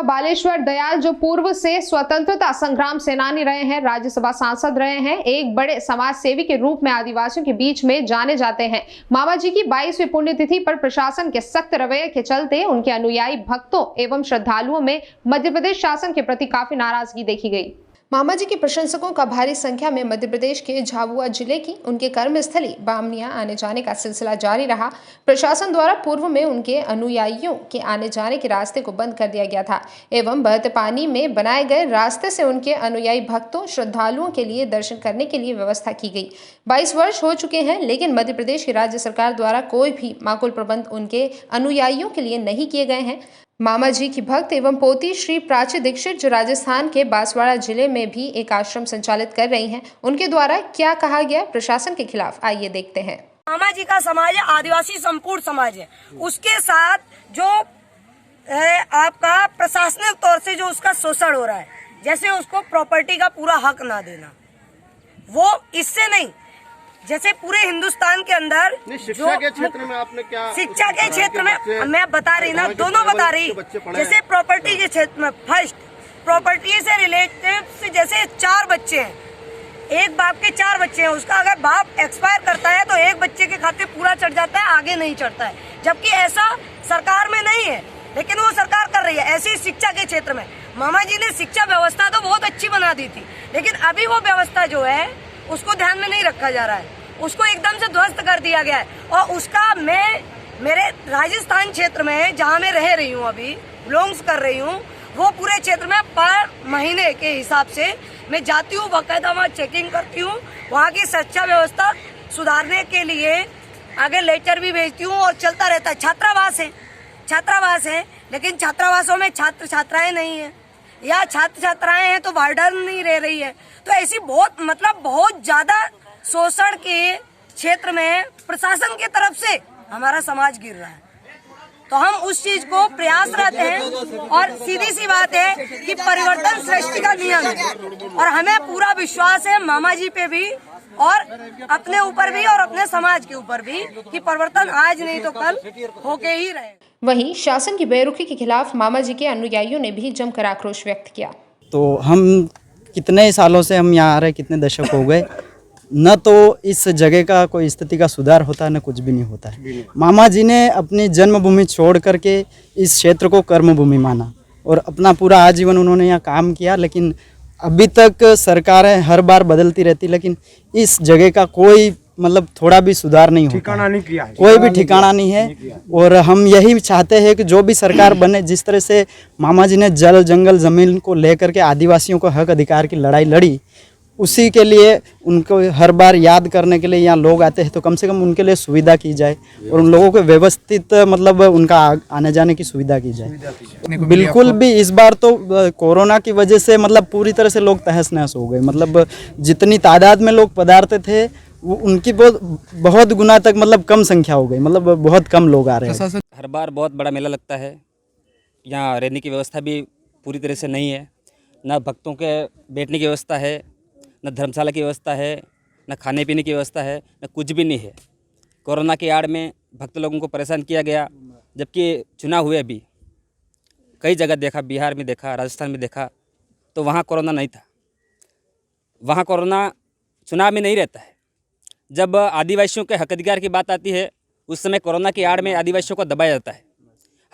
सभा बालेश्वर दयाल जो पूर्व से स्वतंत्रता संग्राम सेनानी रहे हैं, राज्यसभा सांसद रहे हैं, एक बड़े समाज सेवी के रूप में आदिवासियों के बीच में जाने जाते हैं। मामा जी की 22वीं पुण्यतिथि पर प्रशासन के सख्त रवैये के चलते उनके अनुयायी भक्तों एवं श्रद्धालुओं में मध्य प्रदेश शासन के प्रति काफी नाराजगी देखी गई। मामा जी के प्रशंसकों का भारी संख्या में मध्य प्रदेश के झाबुआ जिले की उनके कर्मस्थली बामनिया आने जाने का सिलसिला जारी रहा। प्रशासन द्वारा पूर्व में उनके अनुयायियों के आने जाने के रास्ते को बंद कर दिया गया था एवं बहते पानी में बनाए गए रास्ते से उनके अनुयायी भक्तों श्रद्धालुओं के लिए दर्शन करने के लिए व्यवस्था की गई। 22 वर्ष हो चुके हैं, लेकिन मध्य प्रदेश की राज्य सरकार द्वारा कोई भी माकूल प्रबंध उनके अनुयायियों के लिए नहीं किए गए हैं। मामा जी की भक्त एवं पोती श्री प्राची दीक्षित जो राजस्थान के बांसवाड़ा जिले में भी एक आश्रम संचालित कर रही हैं, उनके द्वारा क्या कहा गया प्रशासन के खिलाफ, आइए देखते हैं। मामा जी का समाज आदिवासी संपूर्ण समाज है, उसके साथ जो आपका प्रशासनिक तौर से जो उसका शोषण हो रहा है, जैसे उसको प्रॉपर्टी का पूरा हक ना देना, वो इससे नहीं, जैसे पूरे हिंदुस्तान के अंदर शिक्षा के क्षेत्र में आपने क्या शिक्षा के क्षेत्र में मैं बता रही ना, दोनों बता रही। जैसे प्रॉपर्टी के क्षेत्र में फर्स्ट प्रॉपर्टी से रिलेटेड, जैसे 4 बच्चे हैं, एक बाप के 4 बच्चे हैं, उसका अगर बाप एक्सपायर करता है तो एक बच्चे के खाते पूरा चढ़ जाता है, आगे नहीं चढ़ता है, जबकि ऐसा सरकार में नहीं है, लेकिन वो सरकार कर रही है। ऐसी शिक्षा के क्षेत्र में मामा जी ने शिक्षा व्यवस्था तो बहुत अच्छी बना दी थी, लेकिन अभी वो व्यवस्था जो है उसको ध्यान में नहीं रखा जा रहा है, उसको एकदम से ध्वस्त कर दिया गया है। और उसका मेरे राजस्थान क्षेत्र में जहाँ मैं रह रही हूँ, अभी बिलोंग्स कर रही हूँ, वो पूरे क्षेत्र में पर महीने के हिसाब से मैं जाती हूँ, बाकायदा वहाँ चेकिंग करती हूँ, वहाँ की शिक्षा व्यवस्था सुधारने के लिए आगे लेटर भी भेजती हूँ और चलता रहता है। छात्रावास है, लेकिन छात्रावासों में छात्र छात्राएं नहीं है, या छात्र छात्राएं हैं तो वार्डन नहीं रह रही है। तो ऐसी बहुत ज्यादा शोषण के क्षेत्र में प्रशासन की तरफ से हमारा समाज गिर रहा है, तो हम उस चीज को प्रयासरत हैं। और सीधी सी बात है कि परिवर्तन सृष्टि का नियम है, और हमें पूरा विश्वास है मामा जी पे भी और अपने ऊपर भी और अपने समाज के ऊपर भी कि परिवर्तन आज नहीं तो कल होके ही रहेगा। वहीं शासन की बेरुखी के खिलाफ मामा जी के अनुयायियों ने भी जमकर आक्रोश व्यक्त किया। तो हम कितने सालों से हम यहाँ आ रहे, कितने दशक हो गए, न तो इस जगह का कोई स्थिति का सुधार होता है, न कुछ भी नहीं होता है। मामा जी ने अपनी जन्मभूमि छोड़ करके इस क्षेत्र को कर्मभूमि माना और अपना पूरा आजीवन उन्होंने यहाँ काम किया, लेकिन अभी तक सरकारें हर बार बदलती रहती, लेकिन इस जगह का कोई मतलब थोड़ा भी सुधार नहीं होता, ठिकाना नहीं किया है, कोई भी ठिकाना नहीं है। और हम यही चाहते हैं कि जो भी सरकार बने, जिस तरह से मामा जी ने जल जंगल जमीन को लेकर के आदिवासियों को हक अधिकार की लड़ाई लड़ी, उसी के लिए उनको हर बार याद करने के लिए यहाँ लोग आते हैं, तो कम से कम उनके लिए सुविधा की जाए और उन लोगों को व्यवस्थित मतलब उनका आने जाने की सुविधा की जाए। बिल्कुल भी इस बार तो कोरोना की वजह से मतलब पूरी तरह से लोग तहस नहस हो गए, मतलब जितनी तादाद में लोग पधारते थे वो उनकी बहुत गुना तक मतलब कम संख्या हो गई, मतलब बहुत कम लोग आ रहे हैं। हर बार बहुत बड़ा मेला लगता है, यहाँ रहने की व्यवस्था भी पूरी तरह से नहीं है, ना भक्तों के बैठने की व्यवस्था है, न धर्मशाला की व्यवस्था है, न खाने पीने की व्यवस्था है, न कुछ भी नहीं है। कोरोना की आड़ में भक्त लोगों को परेशान किया गया, जबकि चुनाव हुए अभी कई जगह देखा, बिहार में देखा, राजस्थान में देखा, तो वहाँ कोरोना नहीं था। वहाँ कोरोना चुनाव में नहीं रहता है। जब आदिवासियों के हक अधिकार की बात आती है, उस समय कोरोना की आड़ में आदिवासियों को दबाया जाता है।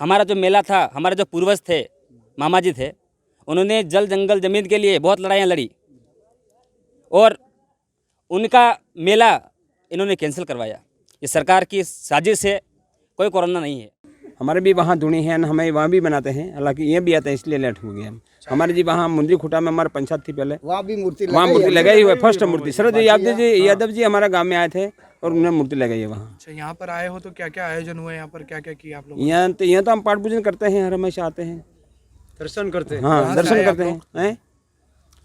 हमारा जो मेला था, हमारे जो पूर्वज थे, मामा जी थे, उन्होंने जल जंगल ज़मीन के लिए बहुत लड़ाइयाँ लड़ी और उनका मेला इन्होंने कैंसिल करवाया। ये सरकार की साजिश है, कोई कोरोना नहीं है। हमारे भी वहाँ धुनी है, हमें वहाँ भी बनाते हैं, हालांकि ये भी आते हैं, इसलिए लेट हो गया। हमारे जी वहाँ मुंद्री खुटा में हमारे पंचायत थी पहले, वहाँ मूर्ति लगाई हुई है। फर्स्ट मूर्ति शरद यादव जी हमारे गाँव में आए थे और उन्होंने मूर्ति लगाई है वहाँ। अच्छा, यहाँ पर आए हो तो क्या क्या आयोजन हुए, यहाँ पर क्या क्या किया आप लोग? यहाँ तो हम पाठ पूजन करते हैं, हर हमेशा आते हैं, दर्शन करते हैं। हाँ, दर्शन करते हैं।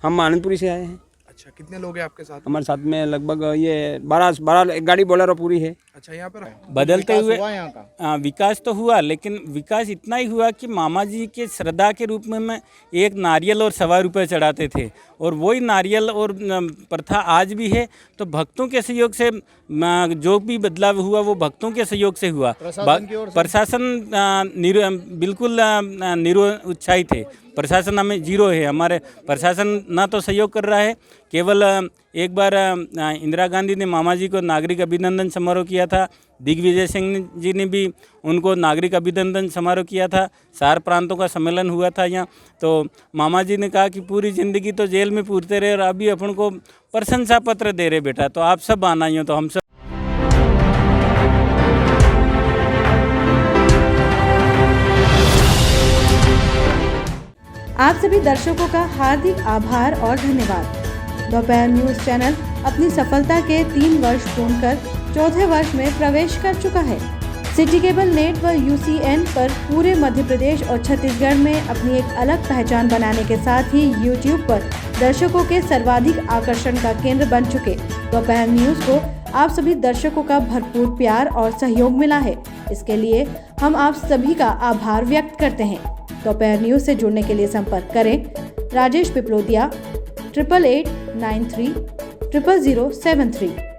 हम आनंदपुरी से आए हैं। अच्छा, कितने लोग हैं आपके साथ? हमारे साथ में लगभग ये 12 गाड़ी बोलेरो पूरी है। अच्छा, यहाँ पर बदलते हुए विकास तो हुआ, लेकिन विकास इतना ही हुआ कि मामा जी के श्रद्धा के रूप में मैं एक नारियल और 1.25 रुपये चढ़ाते थे, और वही नारियल और प्रथा आज भी है। तो भक्तों के सहयोग से जो भी बदलाव हुआ वो भक्तों के सहयोग से हुआ। प्रशासन बिल्कुल निरुत्साहित है, प्रशासन हमें जीरो है। हमारे प्रशासन ना तो सहयोग कर रहा है, केवल एक बार इंदिरा गांधी ने मामा जी को नागरिक अभिनंदन समारोह किया था, दिग्विजय सिंह जी ने भी उनको नागरिक अभिनंदन समारोह किया था, 4 प्रांतों का सम्मेलन हुआ था यहाँ। तो मामा जी ने कहा कि पूरी ज़िंदगी तो जेल में पूरते रहे और अभी अपन को प्रशंसा पत्र दे रहे बेटा, तो आप सब आना ही हो। तो हम सब आप सभी दर्शकों का हार्दिक आभार और धन्यवाद। दोपहर न्यूज़ चैनल अपनी सफलता के 3 वर्ष पूर्ण कर 4थे वर्ष में प्रवेश कर चुका है। सिटी केबल नेट व UCN पर पूरे मध्य प्रदेश और छत्तीसगढ़ में अपनी एक अलग पहचान बनाने के साथ ही YouTube पर दर्शकों के सर्वाधिक आकर्षण का केंद्र बन चुके दोपहर न्यूज़ को आप सभी दर्शकों का भरपूर प्यार और सहयोग मिला है। इसके लिए हम आप सभी का आभार व्यक्त करते हैं। दोपहर न्यूज़ से जुड़ने के लिए संपर्क करें राजेश पिपलोदिया 8889300073।